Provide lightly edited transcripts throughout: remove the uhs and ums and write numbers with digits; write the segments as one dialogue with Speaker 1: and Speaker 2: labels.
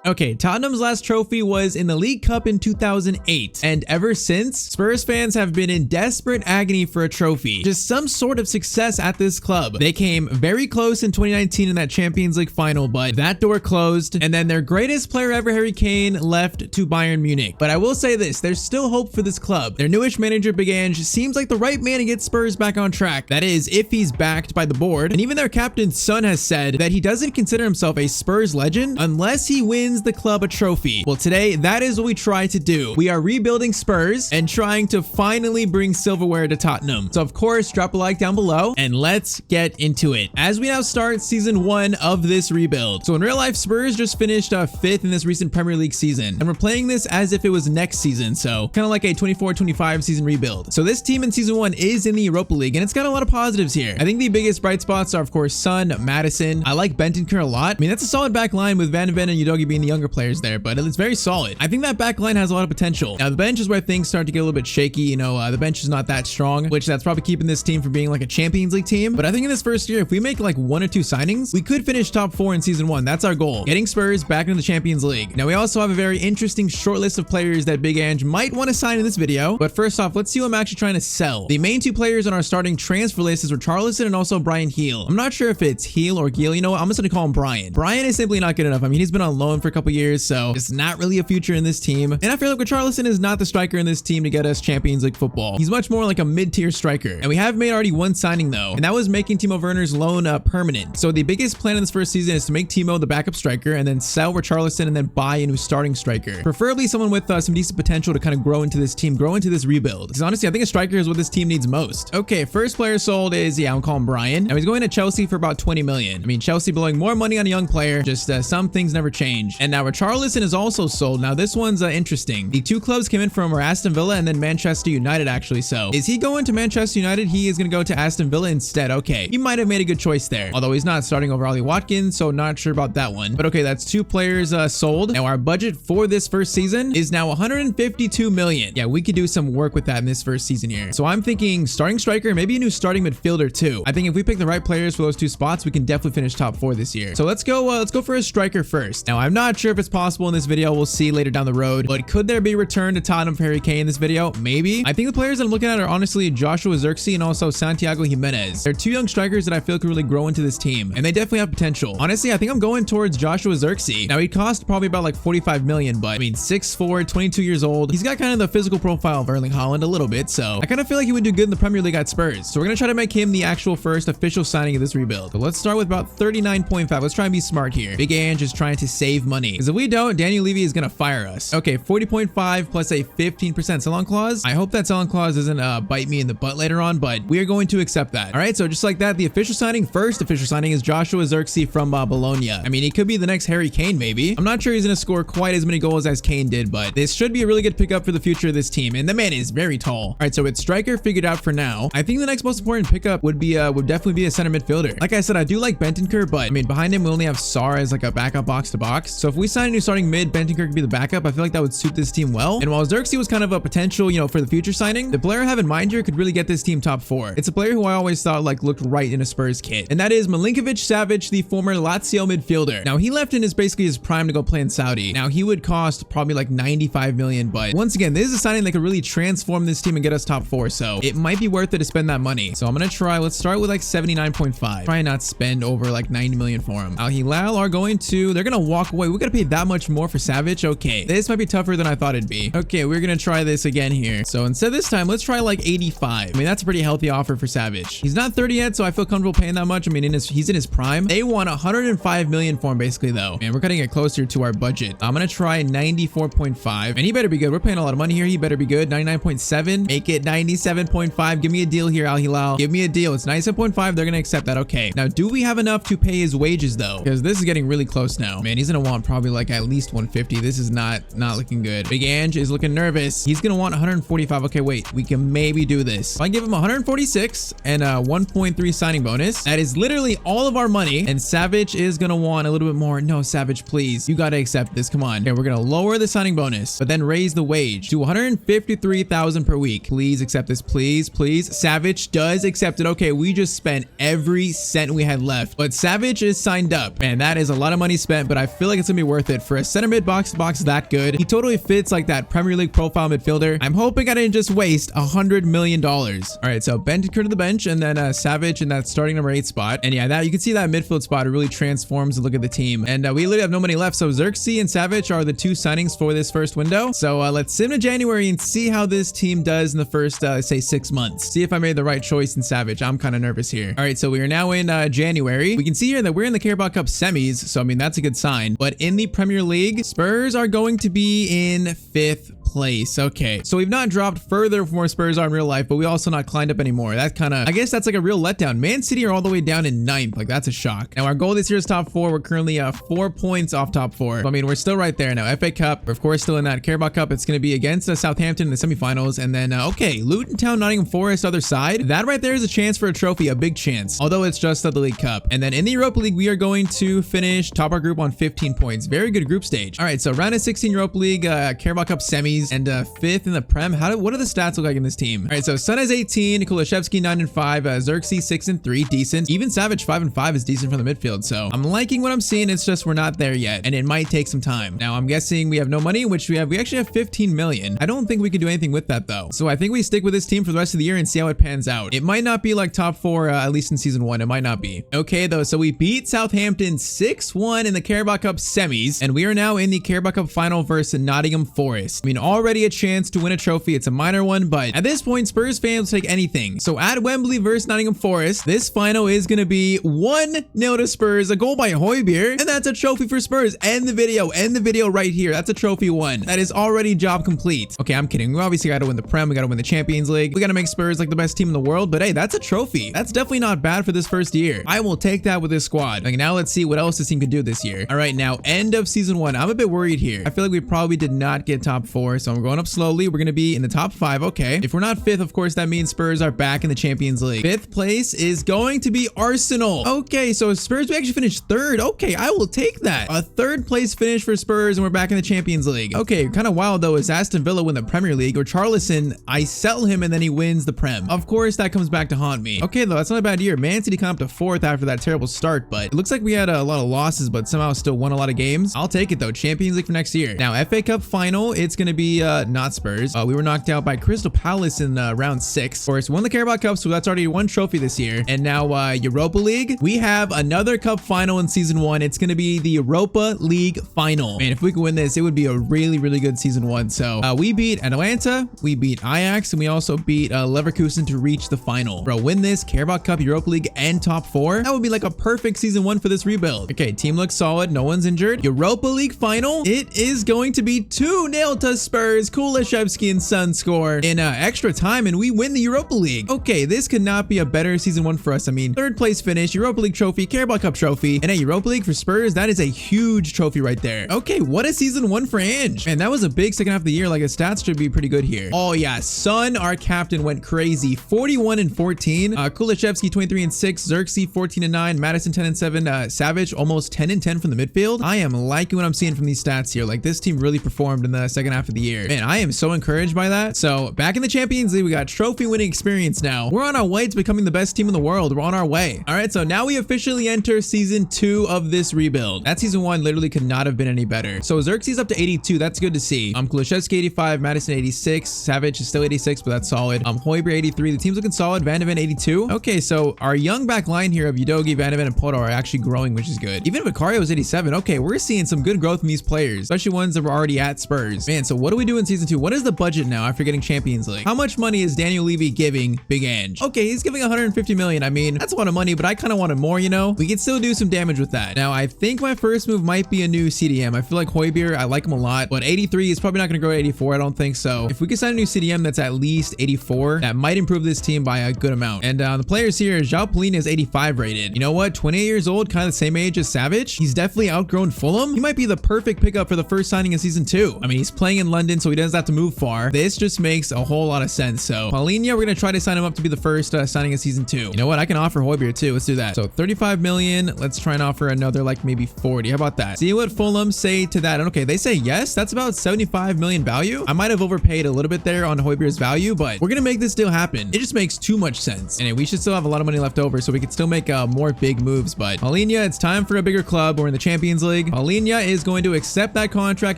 Speaker 1: Okay, Tottenham's last trophy was in the League Cup in 2008, and ever since, Spurs fans have been in desperate agony for a trophy, just some sort of success at this club. They came very close in 2019 in that Champions League final, but that door closed, and then their greatest player ever, Harry Kane, left to Bayern Munich. But I will say this, there's still hope for this club. Their newish manager, Become Manager, seems like the right man to get Spurs back on track. That is, if he's backed by the board, and even their captain's son has said that he doesn't consider himself a Spurs legend unless he wins the club a trophy. Well, today, that is what we try to do. We are rebuilding Spurs and trying to finally bring silverware to Tottenham. So of course, drop a like down below and let's get into it. As we now start season 1 of this rebuild. So in real life, Spurs just finished 5th in this recent Premier League season, and we're playing this as if it was next season. So kind of like a 24-25 season rebuild. So this team in season 1 is in the Europa League, and it's got a lot of positives here. I think the biggest bright spots are of course Son, Madison. I like Bentancur a lot. I mean, that's a solid back line with Van de Ven and Udogie being the younger players there, but it's very solid. I think that back line has a lot of potential. Now the bench is where things start to get a little bit shaky. You know, the bench is not that strong, which that's probably keeping this team from being like a Champions League team. But I think in this first year, if we make like 1 or 2 signings, we could finish top 4 in season 1. That's our goal, getting Spurs back into the Champions League. Now we also have a very interesting short list of players that Big Ange might want to sign in this video. But first off, let's see who I'm actually trying to sell. The main 2 players on our starting transfer list is Richarlison and also Brian Heel. I'm not sure if it's Heel or Geel. You know what? I'm just gonna call him Brian. Brian is simply not good enough. I mean, he's been on loan for a couple years, so it's not really a future in this team. And I feel like Richarlison is not the striker in this team to get us Champions League football. He's much more like a mid-tier striker. And we have made already 1 signing though, and that was making Timo Werner's loan permanent. So the biggest plan in this first season is to make Timo the backup striker and then sell Richarlison and then buy a new starting striker. Preferably someone with some decent potential to kind of grow into this team, grow into this rebuild. Because honestly, I think a striker is what this team needs most. Okay, first player sold is, yeah, I'll call him Brian. Now he's going to Chelsea for about 20 million. I mean, Chelsea blowing more money on a young player, just some things never change. And now Richarlison is also sold. Now this one's interesting. The 2 clubs came in from Aston Villa and then Manchester United actually. So is he going to Manchester United? He is going to go to Aston Villa instead. Okay, he might have made a good choice there, although he's not starting over Ollie Watkins, so not sure about that one. But okay, that's 2 players sold. Now our budget for this first season is now 152 million. Yeah, we could do some work with that in this first season here. So I'm thinking starting striker, maybe a new starting midfielder too. I think if we pick the right players for those 2 spots, we can definitely finish top 4 this year. So let's go for a striker first. Now I'm not sure if it's possible in this video. We'll see later down the road, but could there be a return to Tottenham for Harry Kane in this video? Maybe. I think the players that I'm looking at are honestly Joshua Zirkzee and also Santiago Jimenez. They're 2 young strikers that I feel could really grow into this team, and they definitely have potential. Honestly, I think I'm going towards Joshua Zirkzee. Now he cost probably about like 45 million, but I mean 6'4", 22 years old. He's got kind of the physical profile of Erling Haaland a little bit, so I kind of feel like he would do good in the Premier League at Spurs. So we're gonna try to make him the actual first official signing of this rebuild. So let's start with about 39.5. Let's try and be smart here. Big Ange is trying to save money, because if we don't, Daniel Levy is gonna fire us. Okay, 40.5 plus a 15% sell-on clause. I hope that sell-on clause doesn't bite me in the butt later on, but we are going to accept that. All right, so just like that, the official signing, first official signing is Joshua Zirkzee from Bologna. I mean, he could be the next Harry Kane, maybe. I'm not sure he's gonna score quite as many goals as Kane did, but this should be a really good pickup for the future of this team, and the man is very tall. All right, so it's striker figured out for now. I think the next most important pickup would definitely be a center midfielder. Like I said, I do like Bentancur, but I mean, behind him we only have Sarr as like a backup box to box. So if we sign a new starting mid, Bentancur could be the backup. I feel like that would suit this team well. And while Zirkzee was kind of a potential, you know, for the future signing, the player I have in mind here could really get this team top 4. It's a player who I always thought like looked right in a Spurs kit, and that is Milinkovic-Savic, the former Lazio midfielder. Now he left in basically his prime to go play in Saudi. Now he would cost probably like 95 million, but once again, this is a signing that could really transform this team and get us top 4. So it might be worth it to spend that money. So I'm gonna try. Let's start with like 79.5. Try not spend over like 90 million for him. Al Hilal are going to, they're gonna walk away. We gotta pay that much more for Savic. Okay, this might be tougher than I thought it'd be. Okay, we're gonna try this again here. So instead this time, let's try like 85. I mean, that's a pretty healthy offer for Savic. He's not 30 yet, so I feel comfortable paying that much. I mean, he's in his prime. They want 105 million for him basically though, and we're cutting it closer to our budget. I'm gonna try 94.5, and he better be good. We're paying a lot of money here. He better be good. 99.7, make it 97.5. Give me a deal here, Al Hilal. Give me a deal. It's 97.5. They're gonna accept that. Okay, now do we have enough to pay his wages though? Because this is getting really close now. Man, he's gonna want probably like at least 150. This is not looking good. Big Ange is looking nervous. He's gonna want 145. Okay, wait, we can maybe do this. If I give him 146 and a 1.3 signing bonus, that is literally all of our money, and Savic is gonna want a little bit more. No, Savic, please, you gotta accept this. Come on. Okay, we're gonna lower the signing bonus, but then raise the wage to 153,000 per week. Please accept this, please. Savic does accept it. Okay, we just spent every cent we had left, but Savic is signed up, and that is a lot of money spent, but I feel like it's gonna gonna be worth it for a center mid box to box that good. He totally fits like that Premier League profile midfielder. I'm hoping I didn't just waste $100 million. All right, so Bentancur to the bench, and then Savage in that starting number 8 spot. And yeah, that you can see that midfield spot really transforms the look of the team. And we literally have no money left, so Xerxes and Savage are the 2 signings for this first window. So let's sim to January and see how this team does in the first say 6 months. See if I made the right choice in Savage. I'm kind of nervous here. All right, so we are now in January. We can see here that we're in the Carabao Cup semis, so I mean that's a good sign. But in the Premier League, Spurs are going to be in 5th place. Okay, so we've not dropped further from where Spurs are in real life, but we also not climbed up anymore. That kind of, I guess that's like a real letdown. Man City are all the way down in 9th. Like that's a shock. Now our goal this year is top 4. We're currently 4 points off top 4. So, I mean, we're still right there now. FA Cup, we're of course still in that Carabao Cup. It's going to be against Southampton in the semifinals, and then okay, Luton Town, Nottingham Forest, other side. That right there is a chance for a trophy, a big chance. Although it's just the League Cup. And then in the Europa League, we are going to finish top our group on 15 points. Very good group stage. All right, so round of 16 Europa League, Carabao Cup semis, and 5th in the Prem. What do the stats look like in this team? All right, so Son has 18, Kulishevsky 9 and 5, Xerxes 6 and 3, decent. Even Savage 5 and 5 is decent from the midfield. So I'm liking what I'm seeing. It's just we're not there yet, and it might take some time. Now I'm guessing we have no money, which we actually have 15 million. I don't think we could do anything with that though. So I think we stick with this team for the rest of the year and see how it pans out. It might not be like top 4 at least in season 1. It might not be. Okay though, so we beat Southampton 6-1 in the Carabao Cup semis, and we are now in the Carabao Cup final versus Nottingham Forest. I mean, already a chance to win a trophy. It's a minor one, but at this point, Spurs fans will take anything. So at Wembley versus Nottingham Forest, this final is going to be 1-0 to Spurs, a goal by Højbjerg, and that's a trophy for Spurs. End the video right here. That's a trophy won. That is already job complete. Okay, I'm kidding. We obviously got to win the Prem. We got to win the Champions League. We got to make Spurs like the best team in the world, but hey, that's a trophy. That's definitely not bad for this first year. I will take that with this squad. Like now let's see what else this team could do this year. All right, now end of season 1. I'm a bit worried here. I feel like we probably did not get top 4, so I'm going up slowly. We're going to be in the top 5. Okay, if we're not 5th, of course that means Spurs are back in the Champions League. 5th place is going to be Arsenal. Okay, so Spurs, we actually finished 3rd. Okay, I will take that. A 3rd place finish for Spurs, and we're back in the Champions League. Okay, kind of wild though is Aston Villa win the Premier League, or Charlison, I sell him and then he wins the Prem. Of course that comes back to haunt me. Okay though, that's not a bad year. Man City come up to 4th after that terrible start, but it looks like we had a lot of losses, but somehow still won a lot of games. I'll take it though. Champions League for next year. Now FA Cup final, it's gonna be not Spurs. We were knocked out by Crystal Palace in round 6. Of course, won the Carabao Cup, so that's already 1 trophy this year. And now Europa League, we have another cup final in season 1. It's going to be the Europa League final. Man, if we can win this, it would be a really, really good season 1. So we beat Atalanta, we beat Ajax, and we also beat Leverkusen to reach the final. Bro, win this Carabao Cup, Europa League, and top 4. That would be like a perfect season 1 for this rebuild. Okay, team looks solid. No one's injured. Europa League final, it is going to be 2-0 to Spurs. Kulishevsky and Son score in extra time, and we win the Europa League. Okay, this could not be a better season 1 for us. I mean, 3rd place finish, Europa League trophy, Carabao Cup trophy, and a Europa League for Spurs. That is a huge trophy right there. Okay, what a season 1 for Ange. Man, that was a big second half of the year. Like his stats should be pretty good here. Oh yeah, Son, our captain, went crazy. 41 and 14. Kulishevsky 23 and 6. Xerxes 14 and 9. Madison 10 and 7. Savage almost 10 and 10 from the midfield. I am liking what I'm seeing from these stats here. Like this team really performed in the second half of the year. Man, I am so encouraged by that. So back in the Champions League, we got trophy winning experience now. We're on our way to becoming the best team in the world. We're on our way. All right, so now we officially enter season 2 of this rebuild. That season 1 literally could not have been any better. So Xerxes up to 82. That's good to see. Kulishevsky 85, Madison 86, Savage is still 86, but that's solid. Højbjerg 83. The team's looking solid. Van de Ven 82. Okay, so our young back line here of Udogi, Van de Ven, and Poto are actually growing, which is good. Even Vicario is 87. Okay, we're seeing some good growth from these players, especially ones that were already at Spurs. Man, so what do we do in season 2? What is the budget now after getting Champions League? How much money is Daniel Levy giving Big Ange? Okay, he's giving 150 million. I mean, that's a lot of money, but I kind of wanted more, you know? We can still do some damage with that. Now, I think my first move might be a new CDM. I feel like Højbjerg, I like him a lot, but 83 is probably not going to grow to 84. I don't think so. If we could sign a new CDM that's at least 84, that might improve this team by a good amount. And the players here, João Palhinha is 85 rated. You know what? 28 years old, kind of the same age as Savage. He's definitely outgrown Fulham. He might be the perfect pickup for the first signing of season 2. I mean, he's playing in London. London, so he doesn't have to move far. This just makes a whole lot of sense. So Paulinho, we're gonna try to sign him up to be the first signing of season 2. You know what? I can offer Højbjerg too. Let's do that. So 35 million. Let's try and offer another like maybe 40. How about that? See what Fulham say to that. And okay, they say yes. That's about 75 million value. I might have overpaid a little bit there on Højbjerg's value, but we're gonna make this deal happen. It just makes too much sense. And we should still have a lot of money left over, so we could still make more big moves. But Paulinho, it's time for a bigger club. We're in the Champions League. Paulinho is going to accept that contract.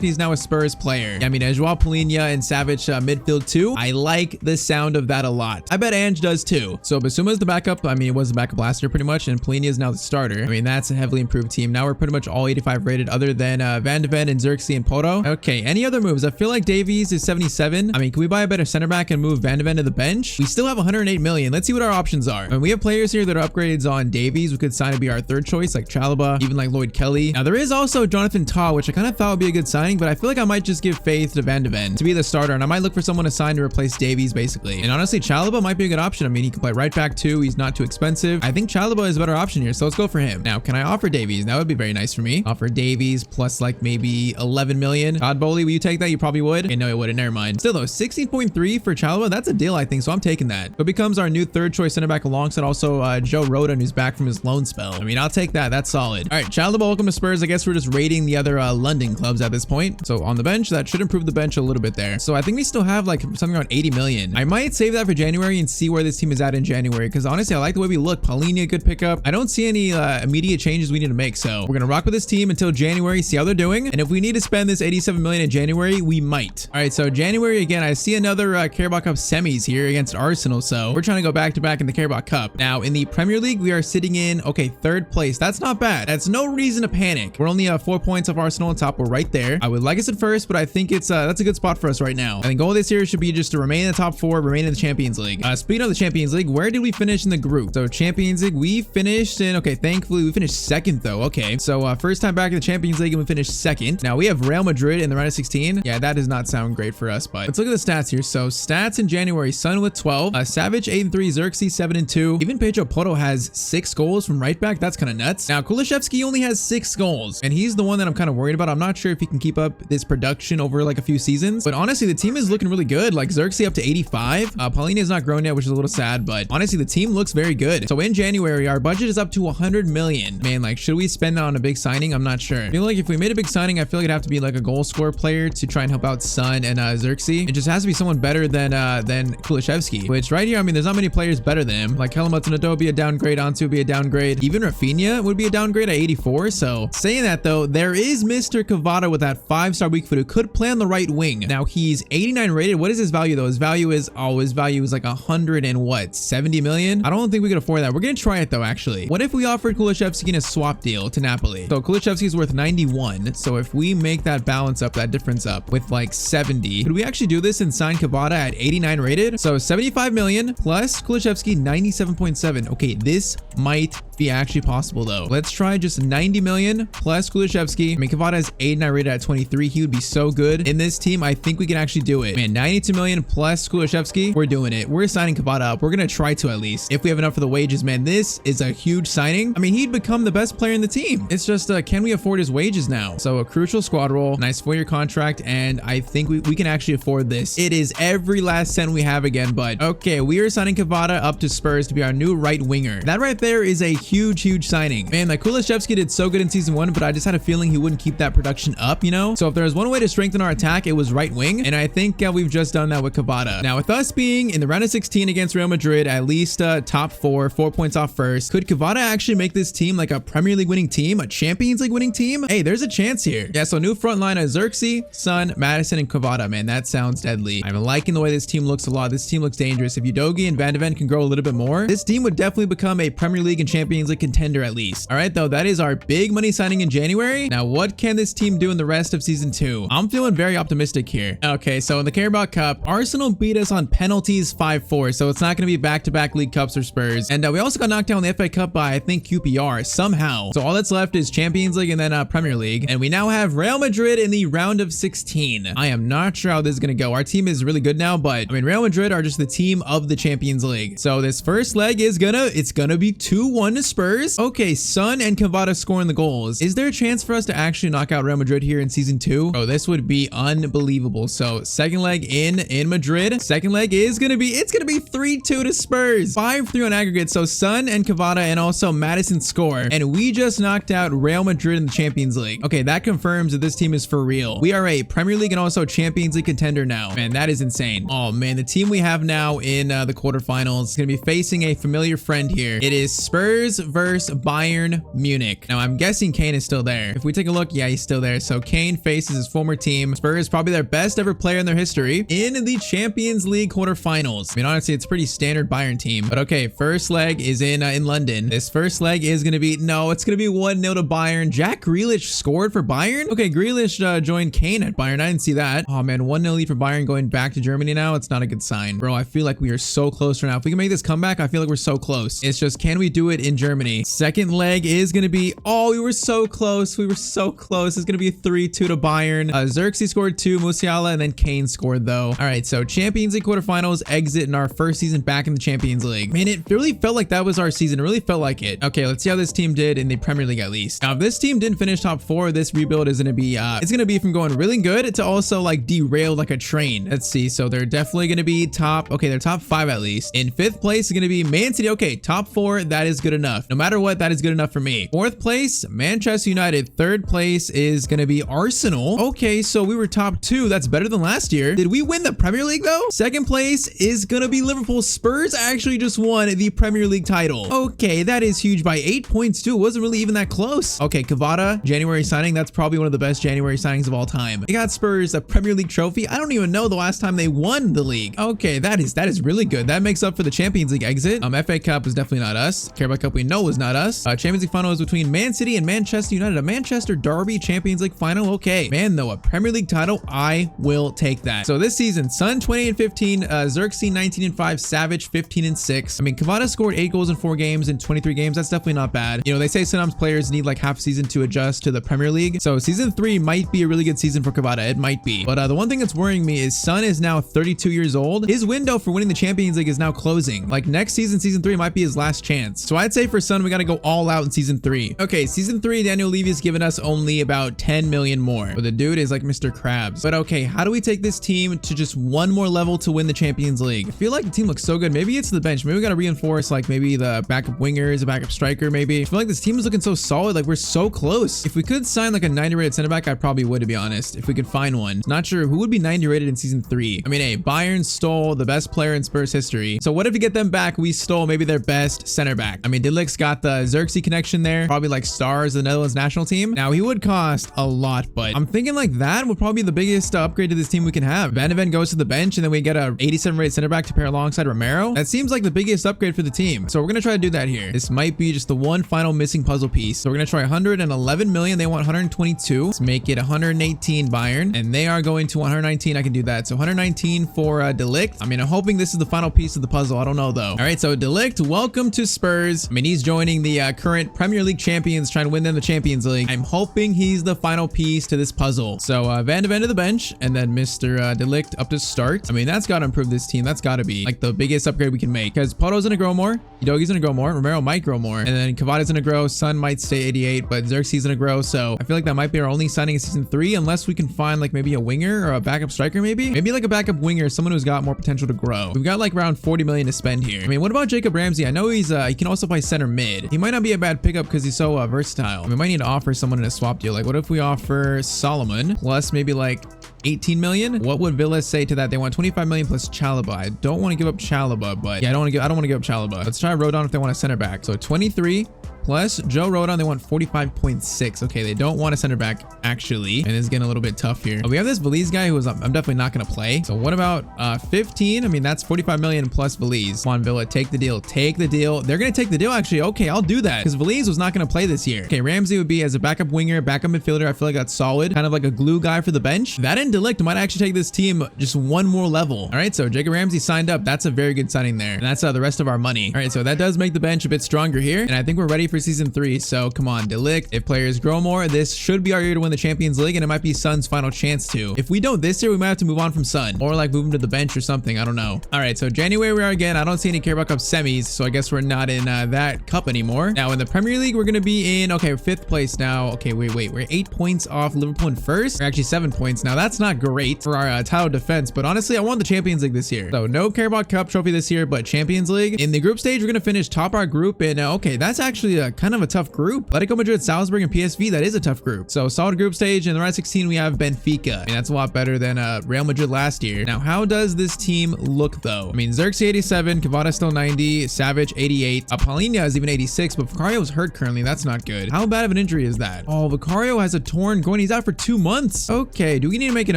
Speaker 1: He's now a Spurs player. I mean, Joao Paulinho and Savage midfield too. I like the sound of that a lot. I bet Ange does too. So Bissouma's the backup. I mean, it was the backup last year pretty much, and Paulinho is now the starter. I mean, that's a heavily improved team. Now we're pretty much all 85 rated other than Van de Ven and Xerxes and Poto. Okay, any other moves? I feel like Davies is 77. I mean, can we buy a better center back and move Van de Ven to the bench? We still have 108 million. Let's see what our options are. I mean, we have players here that are upgrades on Davies. We could sign to be our third choice, like Chalobah, even like Lloyd Kelly. Now there is also Jonathan Tah, which I kind of thought would be a good signing, but I feel like I might just give faith to Van de Ven to be the starter, and I might look for someone to sign to replace Davies basically. And honestly, Chalobah might be a good option. I mean, he can play right back too. He's not too expensive. I think Chalobah is a better option here, so let's go for him. Now, can I offer Davies? That would be very nice for me. Offer Davies plus like maybe 11 million. God Bowley, will you take that? You probably would. Okay, no, it wouldn't. Never mind. Still though, 16.3 for Chalobah. That's a deal, I think, so I'm taking that. So it becomes our new third choice center back alongside also Joe Rodon, who's back from his loan spell. I mean, I'll take that. That's solid. All right, Chalobah, welcome to Spurs. I guess we're just rating the other London clubs at this point. So on the bench, that should improve the bench a little bit there. So I think we still have like something around 80 million. I might save that for January and see where this team is at in January, because honestly, I like the way we look. Paulinho, good pickup. I don't see any immediate changes we need to make, so we're gonna rock with this team until January, see how they're doing, and if we need to spend this 87 million in January, we might. All right, so January again, I see another Carabao Cup semis here against Arsenal, so we're trying to go back to back in the Carabao Cup. Now in the Premier League, we are sitting in third place. That's not bad. That's no reason to panic. We're only 4 points off Arsenal on top. We're right there. I would like us at first, but I think it's that's a good spot for us right now. I think goal this year should be just to remain in the top 4, remain in the Champions League. Speaking of the Champions League, where did we finish in the group? So Champions League, we finished in, thankfully we finished second though. Okay, so first time back in the Champions League and we finished second. Now we have Real Madrid in the round of 16. Yeah, that does not sound great for us, but let's look at the stats here. So stats in January, Son with 12, Savage 8-3, Xerxes 7-2. Even Pedro Poto has 6 goals from right back. That's kind of nuts. Now Kulusevski only has 6 goals, and he's the one that I'm kind of worried about. I'm not sure if he can keep up this production over like a few seasons, but honestly, the team is looking really good. Like Xerxes up to 85. Paulinho is not grown yet, which is a little sad, but honestly, the team looks very good. So in January, our budget is up to 100 million. Man, like, should we spend that on a big signing? I'm not sure. I feel like if we made a big signing, I feel like it'd have to be like a goal scorer player to try and help out Son and Xerxes. It just has to be someone better than Kulusevski, which right here, I mean, there's not many players better than him. Like Helmut would be a downgrade, Ansu would be a downgrade. Even Rafinha would be a downgrade at 84. So saying that though, there is Mr. Cavada with that 5-star weak foot who could play on the right wing. Now he's 89 rated. What is his value though? His value is like 170 million. I don't think we could afford that. We're gonna try it though, actually. What if we offered Kulusevski in a swap deal to Napoli? So Kulusevski is worth 91. So if we make that balance up, that difference up with like 70, could we actually do this and sign Cavada at 89 rated? So 75 million plus Kulusevski 97.7. Okay, this might be actually possible though. Let's try just 90 million plus Kulusevski. I mean, Cavada is 89 rated at 23. He would be so good in this team. I think we can actually do it. Man, 92 million plus Kulusevski. We're doing it. We're signing Cavada up. We're gonna try to at least, if we have enough for the wages. Man, this is a huge signing. I mean, he'd become the best player in the team. It's just can we afford his wages now? So a crucial squad role, nice 4-year contract, and I think we can actually afford this. It is every last cent we have again, but okay, we are signing Cavada up to Spurs to be our new right winger. That right there is a huge signing. Man, like Kulusevski did so good in season 1, but I just had a feeling he wouldn't keep that production up, you know? So if there was one way to strengthen our attack, it was right wing, and I think we've just done that with Cavada. Now with us being in the round of 16 against Real Madrid, at least top 4 points off first, could Cavada actually make this team like a Premier League winning team, a Champions League winning team? Hey, there's a chance here. Yeah, so new front line of Xerxes, Son, Madison, and Cavada. Man, that sounds deadly. I'm liking the way this team looks a lot. This team looks dangerous. If Udogie and Van de Ven can grow a little bit more, this team would definitely become a Premier League and Champions League contender at least. All right, though, that is our big money signing in January. Now, what can this team do in the rest of season 2? I'm feeling very optimistic here. Okay, so in the Carabao Cup, Arsenal beat us on penalties 5-4, so it's not going to be back-to-back League Cups or Spurs. And we also got knocked down in the FA Cup by, I think, QPR somehow. So all that's left is Champions League and then Premier League. And we now have Real Madrid in the round of 16. I am not sure how this is going to go. Our team is really good now, but I mean, Real Madrid are just the team of the Champions League. So this first leg is it's gonna be 2-1 to Spurs. Okay, Son and Cavada scoring the goals. Is there a chance for us to actually knock out Real Madrid here in season 2? Oh, this would be unbelievable. So second leg in Madrid. Second leg is gonna be, it's gonna be 3-2 to Spurs. 5-3 on aggregate. So Son and Cavada and also Madison score. And we just knocked out Real Madrid in the Champions League. Okay, that confirms that this team is for real. We are a Premier League and also Champions League contender now. Man, that is insane. Oh man, the team we have now in the quarterfinals is gonna be facing a familiar friend here. It is Spurs versus Bayern Munich. Now I'm guessing Kane is still there. If we take a look, yeah, he's still there. So Kane faces his former team. Spurs, probably their best ever player in their history, in the Champions League quarterfinals. I mean, honestly, it's pretty standard Bayern team. But okay, first leg is in London. This first leg is gonna be, no, it's gonna be 1-0 to Bayern. Jack Grealish scored for Bayern. Okay, Grealish joined Kane at Bayern. I didn't see that. Oh man, 1-0 lead for Bayern going back to Germany now. It's not a good sign. Bro, I feel like we are so close right now. If we can make this comeback, I feel like we're so close. It's just, can we do it in Germany? Second leg is gonna be, oh, we were so close. We were so close. It's gonna be 3-2 to Bayern. Xerxes scored 2, Musiala, and then Kane scored though. All right, so Champions League quarterfinals exit in our first season back in the Champions League. Man, it really felt like that was our season. It really felt like it. Okay, let's see how this team did in the Premier League at least. Now, if this team didn't finish top 4, this rebuild is gonna be, it's gonna be from going really good to also like derail like a train. Let's see. So they're definitely gonna be top, okay, they're top 5 at least. In 5th place is gonna be Man City. Okay, top 4, that is good enough. No matter what, that is good enough for me. 4th place, Manchester United. 3rd place is gonna be Arsenal. Okay, so we were top 2. That's better than last year. Did we win the Premier League though? 2nd place is gonna be Liverpool. Spurs actually just won the Premier League title. Okay, that is huge by 8 points too. It wasn't really even that close. Okay, Cavada, January signing. That's probably one of the best January signings of all time. They got Spurs a Premier League trophy. I don't even know the last time they won the league. Okay, that is really good. That makes up for the Champions League exit. FA Cup was definitely not us. Carabao Cup we know was not us. Champions League final was between Man City and Manchester United. A Manchester derby Champions League final. Okay, man, though, a Premier League title, I will take that. So this season, Son 20-15, Xerxes 19-5, Savage 15-6. I mean, Cavada scored 8 goals in 4 games in 23 games. That's definitely not bad. You know, they say sometimes players need like half a season to adjust to the Premier League. So season 3 might be a really good season for Cavada. It might be. But the one thing that's worrying me is Son is now 32 years old. His window for winning the Champions League is now closing. Like next season, season 3 might be his last chance. So I'd say for Son, we got to go all out in season 3. Okay, season 3, Daniel Levy has given us only about 10 million more. But the dude is like Mr. Krabs. But okay, how do we take this team to just one more level to win the Champions League? I feel like the team looks so good. Maybe it's the bench. Maybe we got to reinforce like maybe the backup wingers, a backup striker maybe. I feel like this team is looking so solid. Like we're so close. If we could sign like a 90 rated center back, I probably would, to be honest, if we could find one. Not sure who would be 90 rated in season 3. I mean, hey, Bayern stole the best player in Spurs history. So what if we get them back? We stole maybe their best center back. I mean, Didlik's got the Xerxes connection there. Probably like stars of the Netherlands national team. Now he would cost a lot, but I'm thinking like that would probably be the biggest upgrade to this team we can have. Van de Ven goes to the bench and then we get a 87 rated center back to pair alongside Romero. That seems like the biggest upgrade for the team. So we're gonna try to do that here. This might be just the one final missing puzzle piece. So we're gonna try 111 million. They want 122. Let's make it 118 Bayern, and they are going to 119. I can do that. So 119 for Delict. I mean, I'm hoping this is the final piece of the puzzle. I don't know though. All right, so Delict, welcome to Spurs. I mean, he's joining the current Premier League champions, trying to win them the Champions League. I'm hoping he's the final piece to this puzzle. So Van de Ven to the bench, and then Mr. Delict up to start. I mean, that's got to improve this team. That's got to be like the biggest upgrade we can make, because Poto's gonna grow more, Udogi's gonna grow more, Romero might grow more, and then Cavada's gonna grow. Son might stay 88, but Xerxes gonna grow. So I feel like that might be our only signing in season 3, unless we can find like maybe a winger or a backup striker, maybe like a backup winger, someone who's got more potential to grow. We've got like around 40 million to spend here. I mean, what about Jacob Ramsey? I know he's he can also play center mid. He might not be a bad pickup because he's so versatile. We might need to offer someone in a swap deal. Like, what if we offer Solomon plus maybe like 18 million? What would Villa say to that? They want 25 million plus Chalobah. I don't want to give up Chalobah, but yeah, I don't want to give up Chalobah. Let's try Rodon if they want a center back. So 23 plus Joe Rodon, they want 45.6. Okay, they don't want a center back actually, and it's getting a little bit tough here. We have this Belize guy who is I'm definitely not going to play. So what about 15? I mean, that's 45 million plus Belize. Come on, Villa, take the deal. Take the deal. They're going to take the deal actually. Okay, I'll do that because Belize was not going to play this year. Okay, Ramsey would be as a backup winger, backup midfielder. I feel like that's solid. Kind of like a glue guy for the bench. That and Delict might actually take this team just one more level. All right, so Jacob Ramsey signed up. That's a very good signing there. And that's the rest of our money. All right, so that does make the bench a bit stronger here. And I think we're ready for for season 3. So come on, Delict. If players grow more, this should be our year to win the Champions League, and it might be Son's final chance to. If we don't this year, we might have to move on from Son, or like move him to the bench or something. I don't know. All right, so January we are again. I don't see any Carabao Cup semis, so I guess we're not in that cup anymore. Now in the Premier League, we're gonna be in 5th place now. Okay, wait, we're 8 points off Liverpool in first. We're actually 7 points now. That's not great for our title defense, but honestly, I want the Champions League this year. So no Carabao Cup trophy this year, but Champions League. In the group stage, we're gonna finish top our group, and okay, that's actually a kind of a tough group. Atletico Madrid, Salzburg, and PSV. That is a tough group. So solid group stage. In the round 16, we have Benfica. I mean, that's a lot better than Real Madrid last year. Now, how does this team look though? I mean, Xerxes 87, Kvara still 90, Savage 88, Paulinho is even 86, but Vicario is hurt currently. That's not good. How bad of an injury is that? Oh, Vicario has a torn groin. He's out for 2 months. Okay, do we need to make an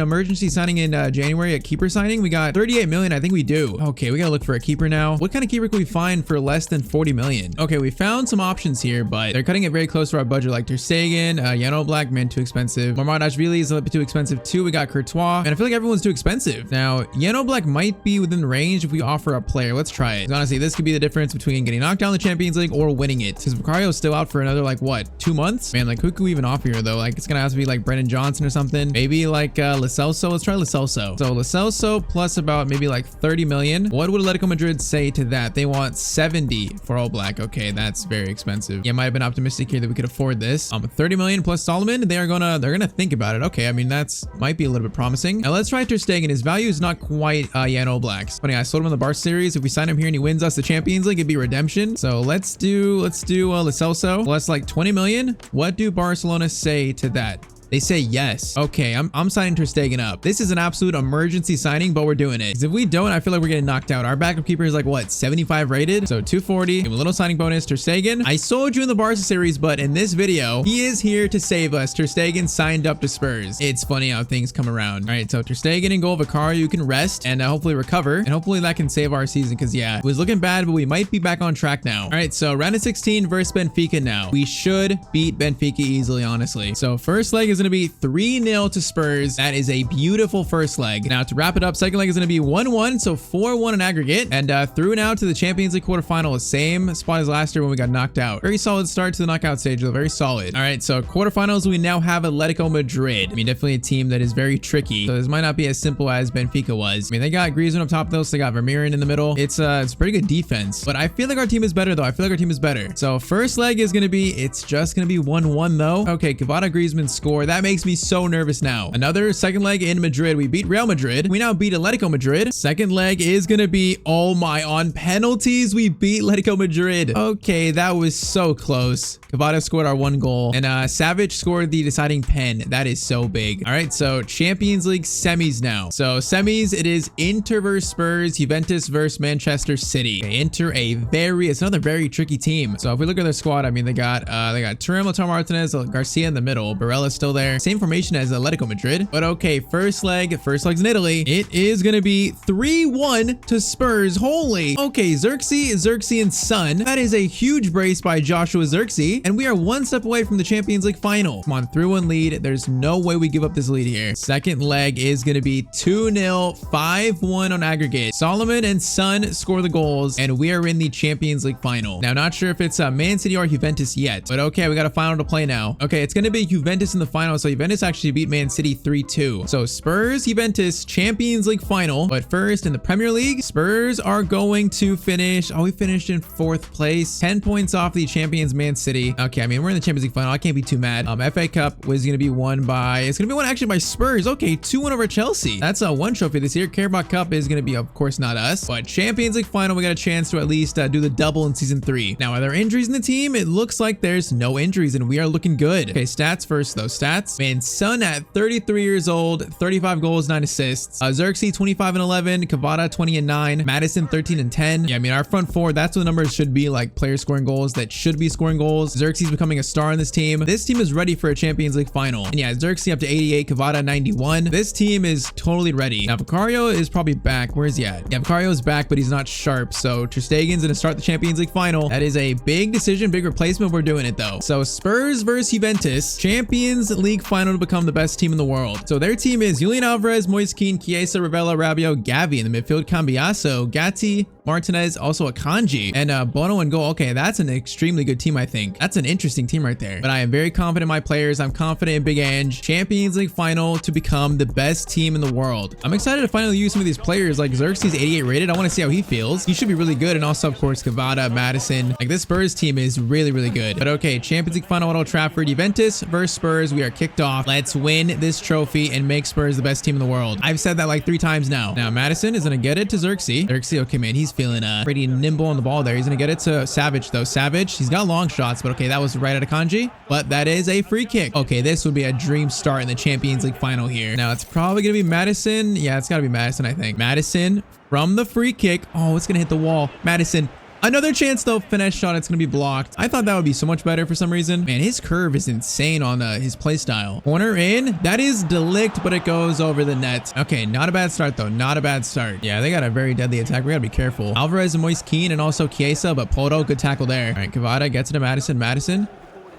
Speaker 1: emergency signing in January, a keeper signing? We got 38 million. I think we do. Okay, we gotta look for a keeper now. What kind of keeper can we find for less than 40 million? Okay, we found some options here, but they're cutting it very close to our budget, like Ter Stegen, Jan Oblak, man, too expensive. Marmadashvili is a little bit too expensive too. We got Courtois, and I feel like everyone's too expensive. Now, Jan Oblak might be within range if we offer a player. Let's try it. Honestly, this could be the difference between getting knocked down in the Champions League or winning it. Because Vicario's still out for another, like, what, 2 months? Man, like, who could we even offer here, though? Like, it's gonna have to be, like, Brennan Johnson or something. Maybe, like, Lo Celso. Let's try Lo Celso. So, Lo Celso plus about maybe, like, 30 million. What would Atletico Madrid say to that? They want 70 for Oblak. Okay, that's very expensive. Yeah, might have been optimistic here that we could afford this. 30 million plus Solomon. They're gonna think about it. Okay, I mean, that's might be a little bit promising. Now, let's try Ter Stegen. His value is not quite Jan Oblak's. Funny, I sold him in the Bar series. If we sign him here and he wins us the Champions League, it'd be redemption. So let's do Lo Celso. Plus like 20 million. What do Barcelona say to that? They say yes. Okay, I'm signing Ter Stegen up. This is an absolute emergency signing, but we're doing it. Because if we don't, I feel like we're getting knocked out. Our backup keeper is like, what, 75 rated? So 240. Give him a little signing bonus. Ter Stegen. I sold you in the Barca series, but in this video, he is here to save us. Ter Stegen signed up to Spurs. It's funny how things come around. All right, so Ter Stegen and goal. Vicario, you can rest and hopefully recover. And hopefully that can save our season because, yeah, it was looking bad, but we might be back on track now. All right, so round of 16 versus Benfica now. We should beat Benfica easily, honestly. So first leg is going to be 3-0 to Spurs. That is a beautiful first leg. Now to wrap it up, second leg is going to be 1-1, so 4-1 in aggregate, and through now to the Champions League quarterfinal, same spot as last year when we got knocked out. Very solid start to the knockout stage, though. Very solid. All right, so quarterfinals, we now have Atletico Madrid. I mean, definitely a team that is very tricky. So this might not be as simple as Benfica was. I mean, they got Griezmann up top though, so they got Vermeeren in the middle. It's pretty good defense, but I feel like our team is better though. I feel like our team is better. So first leg is going to be, it's just going to be 1-1 though. Okay, Kvara, Griezmann score. That makes me so nervous now. Another second leg in Madrid. We beat Real Madrid. We now beat Atletico Madrid. Second leg is gonna be, oh my, on penalties we beat Atletico Madrid. Okay, that was so close. Kvara scored our 1 goal, and Savage scored the deciding pen. That is so big. All right, so Champions League semis now. So semis, it is Inter versus Spurs, Juventus versus Manchester City. Okay, Inter, it's another very tricky team. So if we look at their squad, I mean, they got Thuram, Lautaro Martinez, Garcia in the middle. Barella's still there. Same formation as Atletico Madrid. But okay, first leg's in Italy. It is gonna be 3-1 to Spurs. Holy. Okay, Xerxes, and Son. That is a huge brace by Joshua Xerxes, and we are 1 step away from the Champions League final. Come on, 3-1 lead. There's no way we give up this lead here. Second leg is gonna be 2-0, 5-1 on aggregate. Solomon and Son score the goals, and we are in the Champions League final. Now, not sure if it's Man City or Juventus yet, but okay, we got a final to play now. Okay, it's gonna be Juventus in the final, so Juventus actually beat Man City 3-2. So Spurs, Juventus, Champions League final. But first in the Premier League, Spurs are going to finish. Oh, we finished in 4th place, 10 points off the champions Man City. Okay, I mean, we're in the Champions League final. I can't be too mad. FA Cup was going to be won by, it's going to be won actually by Spurs. Okay, 2-1 over Chelsea. That's a 1 trophy this year. Carabao Cup is going to be, of course, not us, but Champions League final, we got a chance to at least do the double in season 3. Now, are there injuries in the team? It looks like there's no injuries and we are looking good. Okay, stats first though. Stats, man, Son at 33 years old, 35 goals, 9 assists. Xerxes 25 and 11, Kvara 20 and 9, Madison 13 and 10. Yeah, I mean, our front four, that's what the numbers should be, like players scoring goals that should be scoring goals. Xerxes becoming a star on this team. This team is ready for a Champions League final. And yeah, Xerxes up to 88, Kvara 91. This team is totally ready. Now, Vicario is probably back. Where is he at? Yeah, Vicario is back, but he's not sharp. So Ter Stegen's gonna start the Champions League final. That is a big decision, big replacement. We're doing it though. So Spurs versus Juventus, Champions league final to become the best team in the world. So their team is Julian Alvarez, Moise Kean, Chiesa, Ravella, Rabiot, Gavi in the midfield, Cambiasso, Gatti, Martinez, also Akanji, and Bono and goal. Okay, that's an extremely good team, I think. That's an interesting team right there. But I am very confident in my players. I'm confident in Big Ange. Champions League final to become the best team in the world. I'm excited to finally use some of these players like Xerxes 88 rated. I want to see how he feels. He should be really good. And also, of course, Cavada, Madison. Like, this Spurs team is really, really good. But okay, Champions League final at Old Trafford. Juventus versus Spurs. We are kicked off. Let's win this trophy and make Spurs the best team in the world. I've said that like 3 times now. Now, Madison is going to get it to Xerxes. Xerxes, okay, man, he's feeling pretty nimble on the ball there. He's going to get it to Savage, though. Savage, he's got long shots, but okay, that was right at Akanji. But that is a free kick. Okay, this would be a dream start in the Champions League final here. Now, it's probably going to be Madison. Yeah, it's got to be Madison, I think. Madison from the free kick. Oh, it's going to hit the wall. Madison. Another chance though, finesse shot, it's gonna be blocked. I thought that would be so much better for some reason. Man, his curve is insane on his play style. Corner in, that is Delict, but it goes over the net. Okay, not a bad start though, not a bad start. Yeah, they got a very deadly attack. We gotta be careful. Alvarez and Moise Kean and also Chiesa, but Poto, good tackle there. All right, Cavada gets it to Madison. Madison,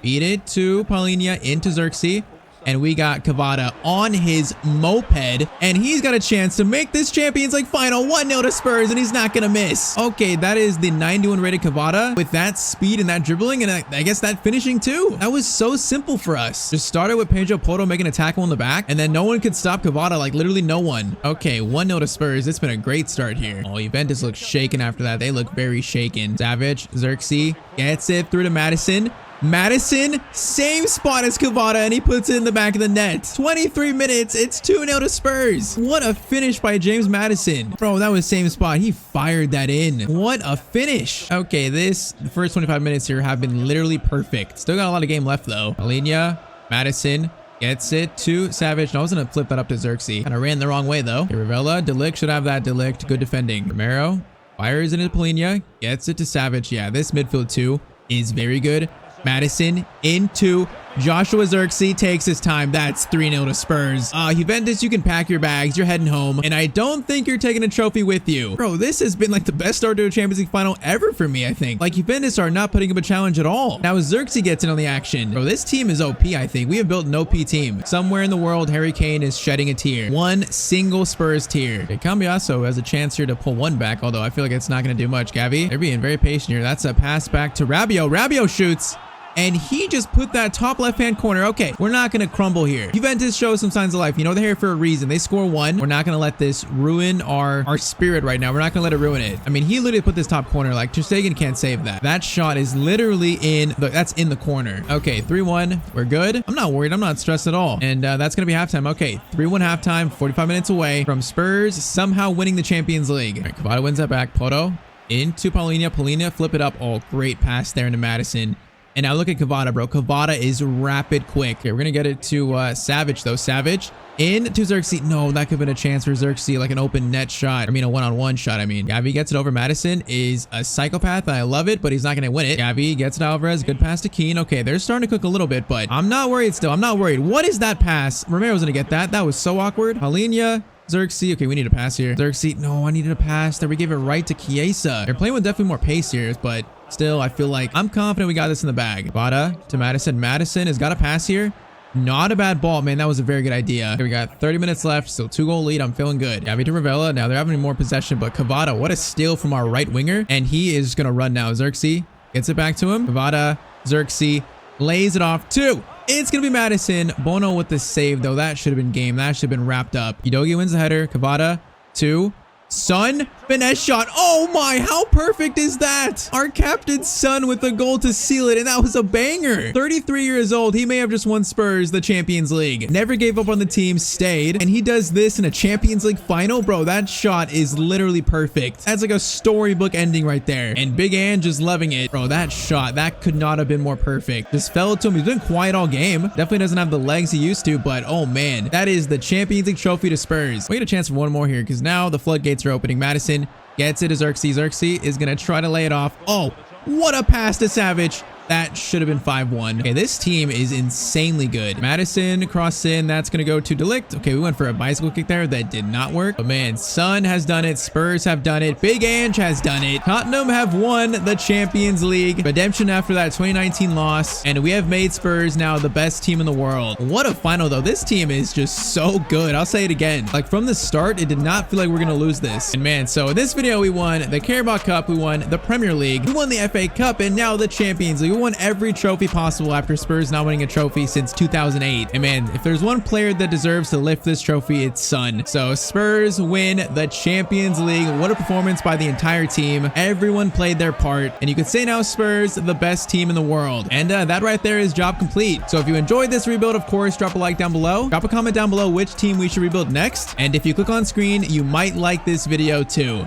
Speaker 1: beat it to Paulinho into Xerxes. And we got Cavada on his moped, and he's got a chance to make this Champions League final 1-0 to Spurs, and he's not gonna miss. Okay, that is the 91 rated Cavada with that speed and that dribbling, and I guess that finishing too. That was so simple for us. Just started with Pedro Poto making a tackle in the back, and then no one could stop Cavada, like literally no one. Okay, 1-0 to Spurs. It's been a great start here. Oh, Juventus looks shaken after that. They look very shaken. Savage, Xerxes gets it through to Madison. Madison, same spot as Cavada, and he puts it in the back of the net. 23 minutes, it's 2-0 to Spurs. What a finish by James Madison. Bro, that was same spot. He fired that in. What a finish. Okay, the first 25 minutes here have been literally perfect. Still got a lot of game left, though. Paulinho, Madison gets it to Savage. No, I was going to flip that up to Xerxes. Kind of ran the wrong way, though. Okay, Ravella, Delict should have that. Delict, good defending. Romero fires it into Paulinho, gets it to Savage. Yeah, this midfield, too, is very good. Madison into Joshua Xerxes, takes his time. That's 3-0 to Spurs. Juventus, you can pack your bags. You're heading home. And I don't think you're taking a trophy with you. Bro, this has been like the best start to a Champions League final ever for me, I think. Like, Juventus are not putting up a challenge at all. Now, Xerxes gets in on the action. Bro, this team is OP, I think. We have built an OP team. Somewhere in the world, Harry Kane is shedding a tear. One single Spurs tear. Okay, Cambiasso has a chance here to pull one back, although I feel like it's not going to do much. Gavi, they're being very patient here. That's a pass back to Rabiot. Rabiot shoots. And he just put that top left-hand corner. Okay, we're not going to crumble here. Juventus shows some signs of life. You know, they're here for a reason. They score 1. We're not going to let this ruin our spirit right now. We're not going to let it ruin it. I mean, he literally put this top corner. Like, Ter Stegen can't save that. That shot is literally that's in the corner. Okay, 3-1. We're good. I'm not worried. I'm not stressed at all. And that's going to be halftime. Okay, 3-1 halftime. 45 minutes away from Spurs somehow winning the Champions League. All right, Cavada wins that back. Poto into Paulinho. Paulinho, flip it up. Oh, great pass there into Madison. And now look at Cavada, bro. Cavada is rapid quick. Okay, we're going to get it to Savage, though. Savage into Xerxes. No, that could have been a chance for Xerxes, like an open net shot. I mean, a one-on-one shot, I mean. Gavi gets it over. Madison is a psychopath. I love it, but he's not going to win it. Gavi gets it to Alvarez. Good pass to Kean. Okay, they're starting to cook a little bit, but I'm not worried still. I'm not worried. What is that pass? Romero's going to get that. That was so awkward. Paulinho. Xerxes. Okay, we need a pass here. Xerxes. No, I needed a pass there. We gave it right to Chiesa. They're playing with definitely more pace here, but still, I feel like I'm confident we got this in the bag. Cavada to Madison. Madison has got a pass here. Not a bad ball, man. That was a very good idea. Okay, we got 30 minutes left. Still 2-goal lead. I'm feeling good. Gavi to Ravella. Now they're having more possession, but Cavada, what a steal from our right winger. And he is going to run now. Xerxes gets it back to him. Cavada, Xerxes lays it off. 2. It's going to be Madison. Bono with the save, though. That should have been game. That should have been wrapped up. Udogie wins the header. Cavada, 2. Son, finesse shot. Oh my, how perfect is that? Our captain's son with the goal to seal it, and that was a banger. 33 years old, he may have just won Spurs the Champions League. Never gave up on the team, stayed, and he does this in a Champions League final. Bro, that shot is literally perfect. That's like a storybook ending right there. And Big Ange is loving it. Bro, that shot, that could not have been more perfect. Just fell to him. He's been quiet all game. Definitely doesn't have the legs he used to, but oh man, that is the Champions League trophy to Spurs. We get a chance for one more here because now the floodgates are opening. Madison gets it to Xerxes. Xerxes is going to try to lay it off. Oh, what a pass to Savage. That should have been 5-1. Okay, this team is insanely good. Madison cross in. That's going to go to Delict. Okay, we went for a bicycle kick there. That did not work. But man, Son has done it. Spurs have done it. Big Ange has done it. Tottenham have won the Champions League. Redemption after that 2019 loss. And we have made Spurs now the best team in the world. What a final, though. This team is just so good. I'll say it again. Like, from the start, it did not feel like we're going to lose this. And man, so in this video, we won the Carabao Cup. We won the Premier League. We won the FA Cup. And now the Champions League. We won every trophy possible after Spurs not winning a trophy since 2008. And man, if there's one player that deserves to lift this trophy, it's Son. So Spurs win the Champions League. What a performance by the entire team. Everyone played their part. And you could say now Spurs, the best team in the world. And that right there is job complete. So if you enjoyed this rebuild, of course, drop a like down below. Drop a comment down below which team we should rebuild next. And if you click on screen, you might like this video too.